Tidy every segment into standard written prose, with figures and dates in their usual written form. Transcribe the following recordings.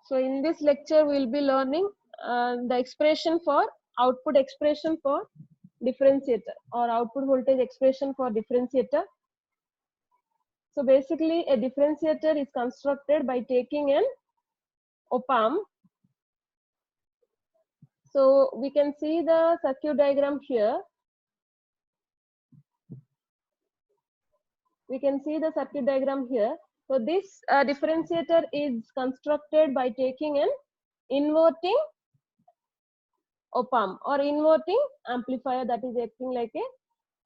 So in this lecture, we will be learning the expression for output expression for differentiator or output voltage expression for differentiator. So basically, a differentiator is constructed by taking an op-amp. So we can see the circuit diagram here. We can see the circuit diagram here. So this differentiator is constructed by taking an inverting op-amp or inverting amplifier that is acting like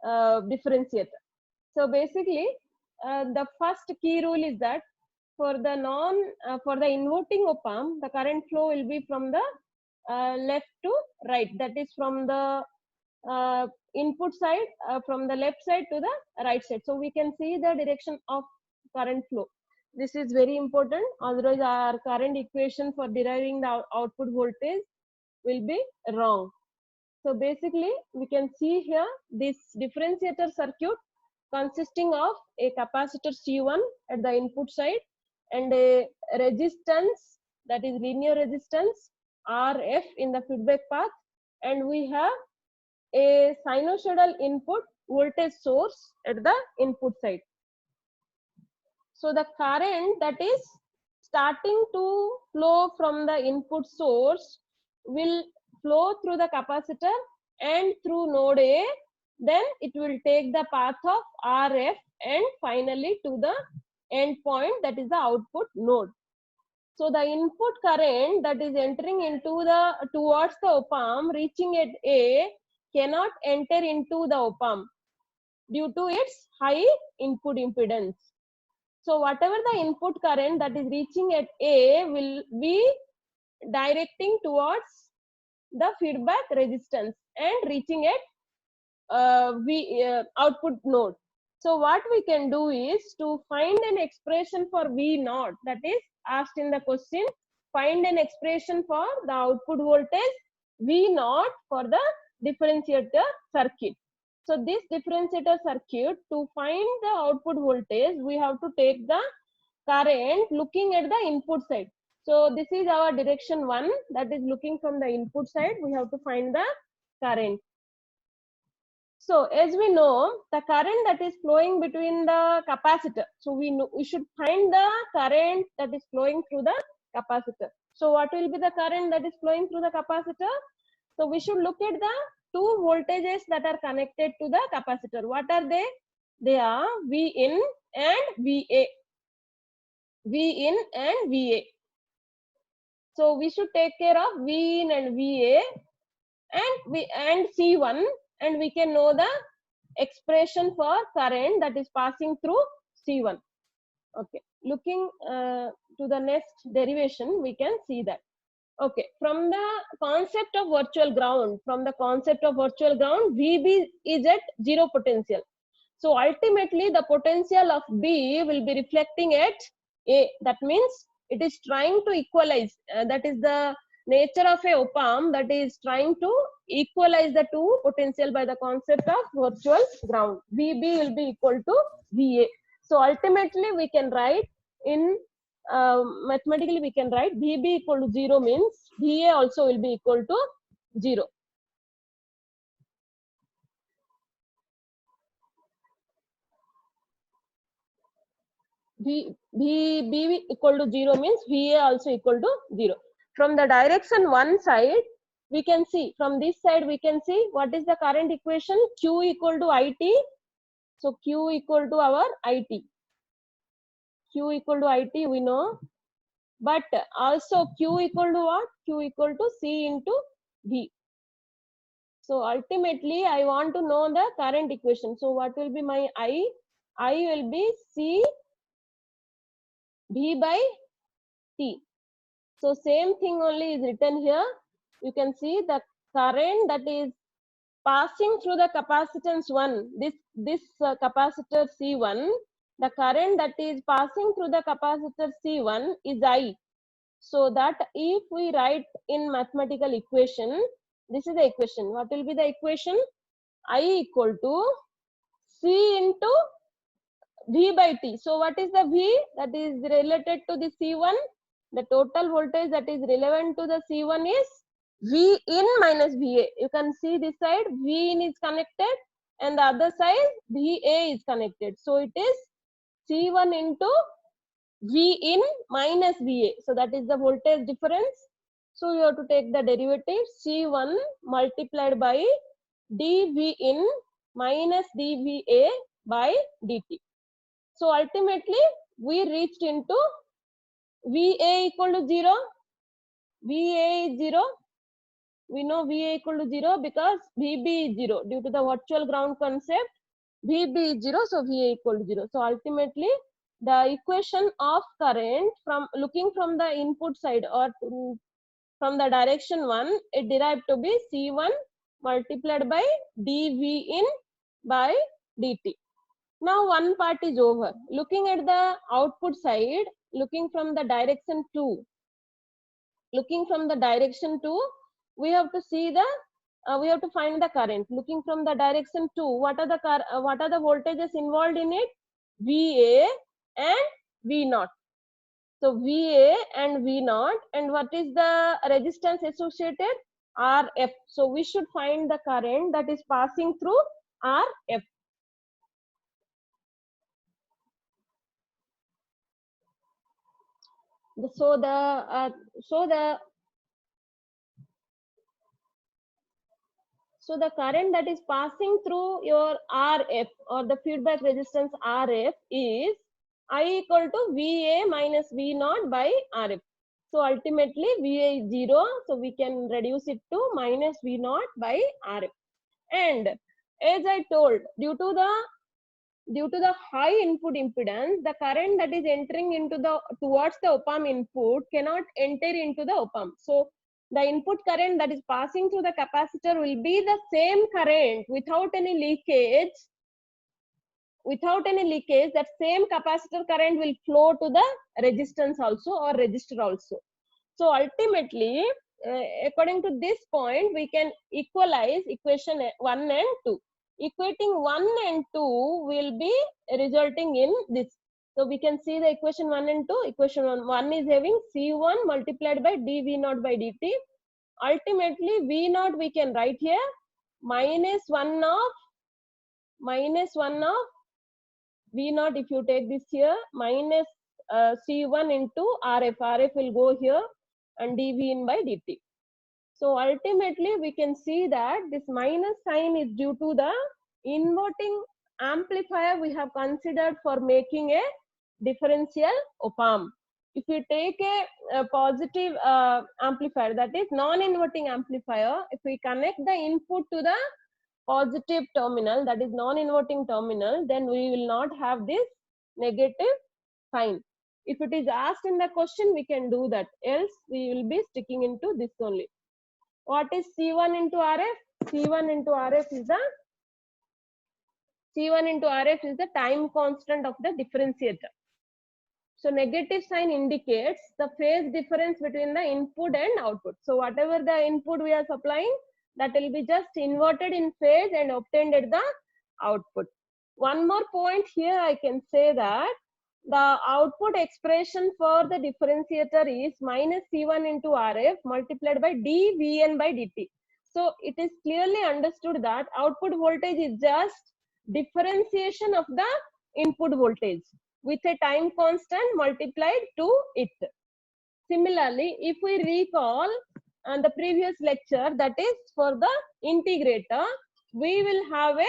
a differentiator. So basically, the first key rule is that for the inverting op-amp, the current flow will be from the left to right. That is from the input side, from the left side to the right side. So we can see the direction of current flow. This is very important. Otherwise, our current equation for deriving the output voltage will be wrong. So basically, we can see here this differentiator circuit consisting of a capacitor C1 at the input side and a resistance, that is linear resistance RF in the feedback path, and we have a sinusoidal input voltage source at the input side. So the current that is starting to flow from the input source will flow through the capacitor and through node A, then it will take the path of RF and finally to the end point, that is the output node. So the input current that is entering into the towards the op-amp reaching at A cannot enter into the op-amp due to its high input impedance. So whatever the input current that is reaching at A will be directing towards the feedback resistance and reaching at output node. So what we can do is to find an expression for V naught, that is asked in the question, find an expression for the output voltage V naught for the differentiator circuit. So this differentiator circuit, to find the output voltage, we have to take the current looking at the input side. So this is our direction 1, that is looking from the input side. We have to find the current. So as we know, the current that is flowing between the capacitor. So we should find the current that is flowing through the capacitor. So what will be the current that is flowing through the capacitor? So we should look at the two voltages that are connected to the capacitor. What are they? They are V in and VA. V in and VA. So we should take care of V in and VA and C1, and we can know the expression for current that is passing through C1. Okay, looking to the next derivation, we can see that. Okay, from the concept of virtual ground, VB is at zero potential. So ultimately, the potential of B will be reflecting at A. That means it is trying to equalize. That is the nature of a op-amp, that is trying to equalize the two potential by the concept of virtual ground. VB will be equal to VA. So ultimately, we can write in mathematically, we can write VB equal to 0 means VA also will be equal to 0. VB equal to 0 means VA also equal to 0. From the direction 1 side, we can see, from this side we can see what is the current equation, Q equal to IT. So Q equal to our IT. Q equal to IT we know, but also Q equal to what? Q equal to C into V. So ultimately I want to know the current equation. So what will be my I? I will be C V by T. So same thing only is written here. You can see the current that is passing through the capacitance 1, this capacitor C1, the current that is passing through the capacitor C1 is I. So that if we write in mathematical equation, this is the equation. What will be the equation? I equal to C into V by T. So what is the V that is related to the C1? The total voltage that is relevant to the C1 is V in minus VA. You can see this side V in is connected and the other side VA is connected. So it is C1 into V in minus VA. So that is the voltage difference. So you have to take the derivative C1 multiplied by dV in minus dVA by dt. So ultimately we reached into VA equal to 0. VA is 0. We know VA equal to 0 because VB is 0 due to the virtual ground concept. VB is 0, so VA equal to 0. So ultimately the equation of current from looking from the input side or from the direction 1, it derived to be C1 multiplied by dV in by dt. Now one part is over. Looking at the output side, looking from the direction 2, we have to see the we have to find the current. Looking from the direction 2, what are the voltages involved in it? VA and V0. So VA and V0, and what is the resistance associated? RF. So we should find the current that is passing through RF. So the current that is passing through your RF or the feedback resistance RF is I equal to VA minus V0 by RF. So ultimately VA is 0, so we can reduce it to minus V0 by RF. And as I told, due to the high input impedance, the current that is entering into towards the op-amp input cannot enter into the op-amp. So the input current that is passing through the capacitor will be the same current without any leakage. That same capacitor current will flow to the resistance also or resistor also. So ultimately, according to this point, we can equalize equation 1 and 2. Equating 1 and 2 will be resulting in this. So we can see the equation 1 and 2. Equation 1 is having C1 multiplied by dV0 by dt. Ultimately, V0 we can write here minus 1 of V0. If you take this here, minus C1 into RF. RF will go here and dV in by dt. So ultimately we can see that this minus sign is due to the inverting amplifier we have considered for making a differential op-amp. If you take a positive amplifier, that is non-inverting amplifier, if we connect the input to the positive terminal, that is non-inverting terminal, then we will not have this negative sign. If it is asked in the question, we can do that, else we will be sticking into this only. What is C1 into RF? C1 into RF is the time constant of the differentiator. So negative sign indicates the phase difference between the input and output. So whatever the input we are supplying, that will be just inverted in phase and obtained at the output. One more point here, I can say that the output expression for the differentiator is minus C1 into RF multiplied by dVn by dt. So it is clearly understood that output voltage is just differentiation of the input voltage with a time constant multiplied to it. Similarly, if we recall the previous lecture, that is for the integrator, we will have a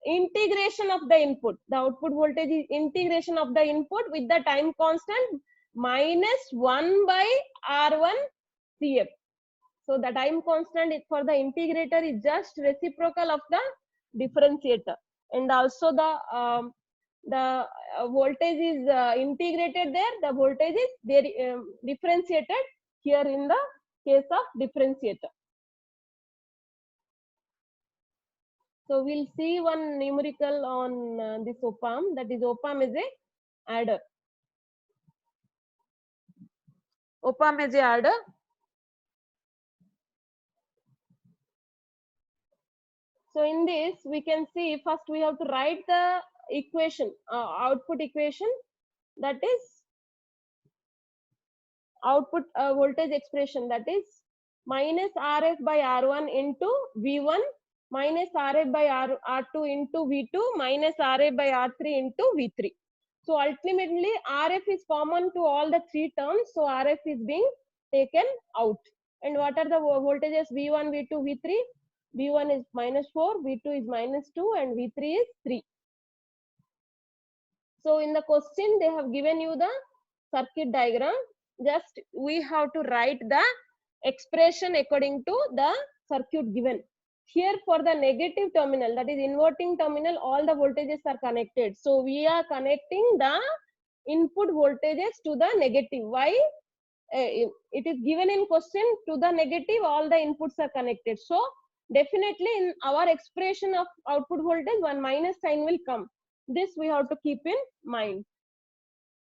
integration of the input. The output voltage is integration of the input with the time constant minus 1 by R1 CF. So the time constant for the integrator is just reciprocal of the differentiator, and also the voltage is integrated there. The voltage is there differentiated here in the case of differentiator. So we'll see one numerical on this op-amp, that is op-amp is a adder. Op-amp is a adder. So in this we can see, first we have to write the equation, output equation, that is output voltage expression, that is minus Rf by R1 into V1 minus Rf by R2 into V2 minus Rf by R3 into V3. So ultimately Rf is common to all the three terms, so Rf is being taken out. And what are the voltages? V1, V2, V3. V1 is -4, V2 is -2, and V3 is 3. So in the question they have given you the circuit diagram. Just we have to write the expression according to the circuit given. Here for the negative terminal, that is inverting terminal, all the voltages are connected. So we are connecting the input voltages to the negative. Why? It is given in question to the negative, all the inputs are connected. So definitely in our expression of output voltage, one minus sign will come. This we have to keep in mind.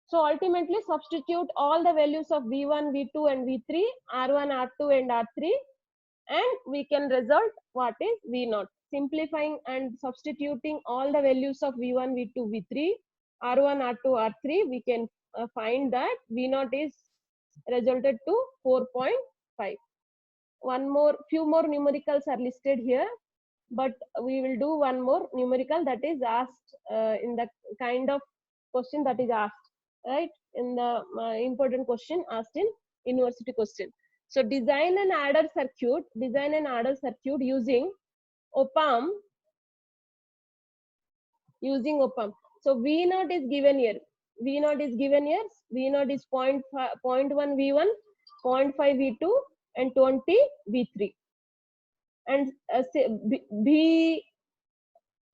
So ultimately substitute all the values of V1, V2 and V3, R1, R2 and R3, and we can result what is V0. Simplifying and substituting all the values of V1, V2, V3, R1, R2, R3, we can find that V0 is resulted to 4.5. Few more numericals are listed here, but we will do one more numerical that is asked in the kind of question that is asked, right, in the important question asked in university question. So design an adder circuit using op-amp. So V0 is given here. V0 is 0.1 V1, 0.5 V2 and 20 V3. And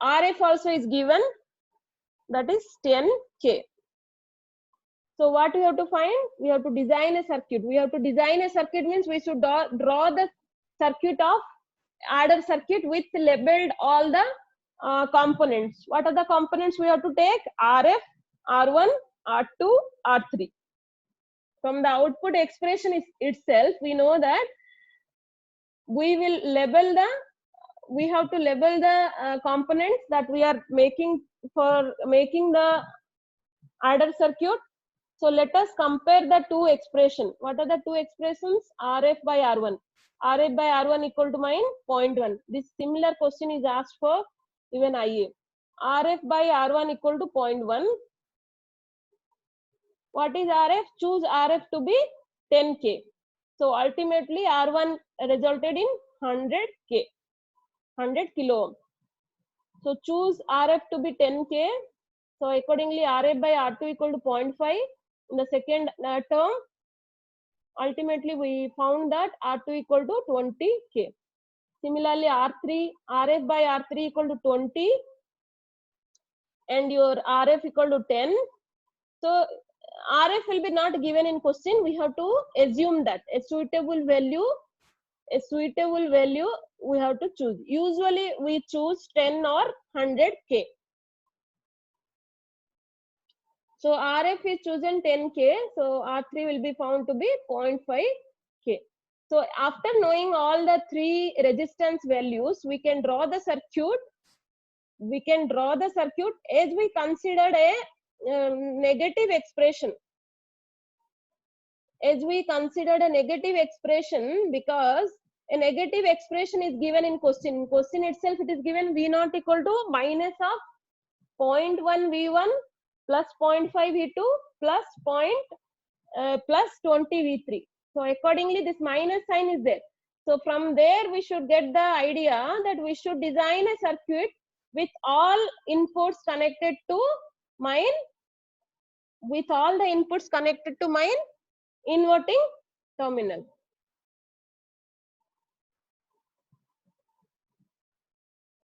RF also is given, that is 10K. So what we have to find? We have to design a circuit. Means we should draw the circuit of adder circuit with labeled all the components. What are the components we have to take? RF, R1, R2, R3. From the output expression itself, we know that we have to label the components that we are making for making the adder circuit. So let us compare the two expressions. What are the two expressions? RF by R1. RF by R1 equal to mine 0.1. This similar question is asked for even IA. RF by R1 equal to 0.1. What is RF? Choose RF to be 10K. So ultimately R1 resulted in 100K, 100 kilo ohm. So choose RF to be 10K. So accordingly RF by R2 equal to 0.5. In the second term, ultimately we found that R2 equal to 20K. Similarly RF by R3 equal to 20 and your RF equal to 10. So RF will be not given in question. We have to assume that a suitable value we have to choose. Usually we choose 10 or 100K. So RF is chosen 10K. So R3 will be found to be 0.5K. So after knowing all the three resistance values, we can draw the circuit. As we considered a negative expression. Because a negative expression is given in question. In question itself, it is given V0 equal to minus of 0.1 V1 plus 0.5 V2 plus 20 V3. So accordingly, this minus sign is there. So from there, we should get the idea that we should design a circuit with all inputs connected to mine, inverting terminal.